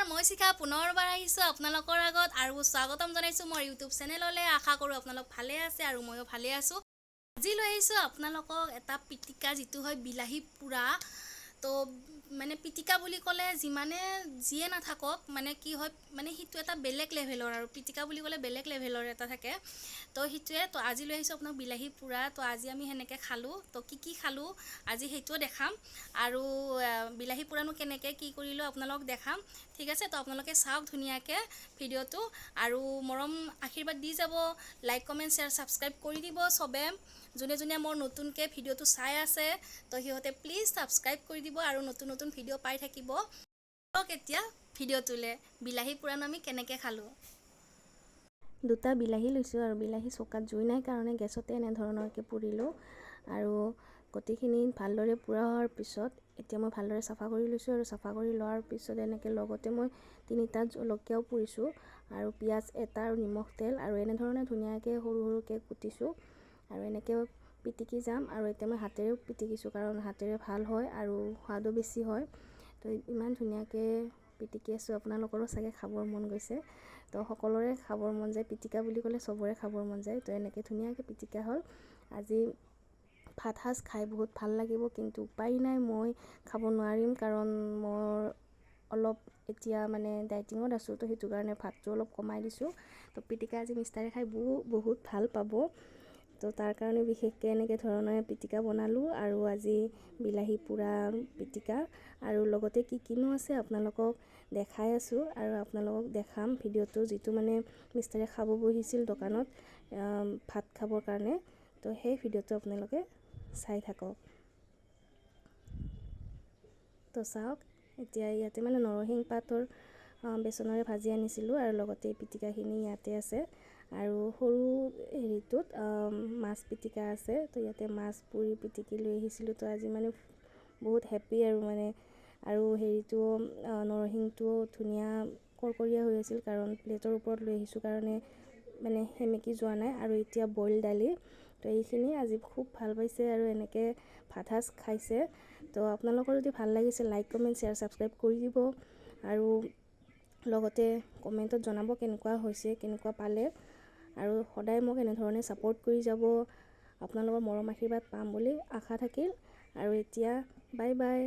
মই শিখা পুনৰবাৰ আহিছোঁ আপোনালোকৰ আগত আৰু স্বাগতম জনাইছোঁ মোৰ ইউটিউব চেনেললৈ। আশা কৰোঁ আপোনালোক ভালে আছে আৰু ময়ো ভালে আছোঁ। আজি লৈ আহিছোঁ আপোনালোকক এটা পিটিকা, যিটো হয় বিলাহী পোৰা। তো মানে পিটিকা বুলি ক'লে যিয়ে নাথাকক মানে কি হয়, মানে সেইটো এটা বেলেগ লেভেলৰ, আৰু পিটিকা বুলি ক'লে বেলেগ লেভেলৰ এটা থাকে। তো সেইটোৱে, তো আজি লৈ আহিছোঁ আপোনাক বিলাহী পোৰা। তো আজি আমি সেনেকৈ খালোঁ। তো কি খালোঁ আজি সেইটোও দেখাম, আৰু বিলাহী পোৰানো কেনেকৈ কি কৰিলোঁ আপোনালোকক দেখাম। ঠিক আছে, তো আপোনালোকে চাওক ধুনীয়াকৈ ভিডিঅ'টো, আৰু মৰম আশীৰ্বাদ দি যাব। লাইক কমেণ্ট শ্বেয়াৰ ছাবস্ক্ৰাইব কৰি দিব চবে। যোনে যোনে মোৰ নতুনকৈ ভিডিঅ'টো চাই আছে, তো সিহঁতে প্লিজ ছাবস্ক্ৰাইব কৰি দিব আৰু নতুন নতুন ভিডিঅ' পাই থাকিব। এতিয়া ভিডিঅ'টোলৈ বিলাহী পোৰানো আমি কেনেকৈ খালোঁ। দুটা বিলাহী লৈছোঁ, আৰু বিলাহী চৌকাত জুই নাই কাৰণে গেছতে এনেধৰণৰকৈ পুৰিলোঁ। আৰু গোটেইখিনি ভালদৰে পোৰা হোৱাৰ পিছত এতিয়া মই ভালদৰে চাফা কৰি লৈছোঁ, আৰু চাফা কৰি লোৱাৰ পিছত এনেকৈ লগতে মই 3টা জলকীয়াও পুৰিছোঁ, আৰু পিঁয়াজ এটা, আৰু নিমখ, তেল, আৰু এনেধৰণে ধুনীয়াকৈ সৰু সৰুকৈ কুটিছোঁ, আৰু এনেকৈ পিটিকি যাম। আৰু এতিয়া মই হাতেৰেও পিটিকিছোঁ, কাৰণ হাতেৰে ভাল হয় আৰু সোৱাদো বেছি হয়। তো ইমান ধুনীয়াকৈ পিটিকি আছোঁ, আপোনালোকৰো চাগে খাবৰ মন গৈছে। তো সকলোৰে খাবৰ মন যায়, পিটিকা বুলি ক'লে চবৰে খাবৰ মন যায়। তো এনেকৈ ধুনীয়াকৈ পিটিকা হ'ল। আজি ভাত সাজ খাই বহুত ভাল লাগিব, কিন্তু উপায় নাই, মই খাব নোৱাৰিম, কাৰণ মোৰ অলপ এতিয়া মানে ডাইটিঙত আছোঁ। তো সেইটো কাৰণে ভাতটো অলপ কমাই দিছোঁ। তো পিটিকা আজি মিষ্টাৰে খাই বহুত ভাল পাব। তো তাৰ কাৰণে বিশেষকৈ এনেকৈ ধৰণে পিটিকা বনালোঁ, আৰু আজি বিলাহী পোৰা পিটিকা, আৰু লগতে কিনো আছে আপোনালোকক দেখাই আছোঁ, আৰু আপোনালোকক দেখাম ভিডিঅ'টো, যিটো মানে মিষ্টাৰে খাব বহিছিল দোকানত ভাত খাবৰ কাৰণে। তো সেই ভিডিঅ'টো আপোনালোকে চাই থাকক। তো চাওক, এতিয়া ইয়াতে মানে নৰসিংহ পাতৰ বেচনেৰে ভাজি আনিছিলোঁ, আৰু লগতে এই পিটিকাখিনি ইয়াতে আছে, আৰু সৰু হেৰিটোত মাছ পিটিকা আছে। তো ইয়াতে মাছ পুৰি পিটিকি লৈ আহিছিলোঁ। তো আজি মানে বহুত হেপ্পী, আৰু মানে আৰু হেৰিটো নৰসিংহটোও ধুনীয়া কৰকৰীয়া হৈ আছিল, কাৰণ প্লেটৰ ওপৰত লৈ আহিছোঁ কাৰণে মানে সেমেকি যোৱা নাই। আৰু এতিয়া বইল দালি, তো এইখিনি আজি খুব ভাল পাইছে, আৰু এনেকৈ ভাত সাজ খাইছে। তো আপোনালোকৰ যদি ভাল লাগিছে, লাইক কমেণ্ট শ্বেয়াৰ ছাবস্ক্ৰাইব কৰি দিব, আৰু লগতে কমেণ্টত জনাব কেনেকুৱা হৈছে, কেনেকুৱা পালে, আৰু সদায় মোক এনেধৰণে ছাপোৰ্ট কৰি যাব। আপোনালোকৰ মৰম আশীৰ্বাদ পাম বুলি আশা থাকিল, আৰু এতিয়া বাই বাই।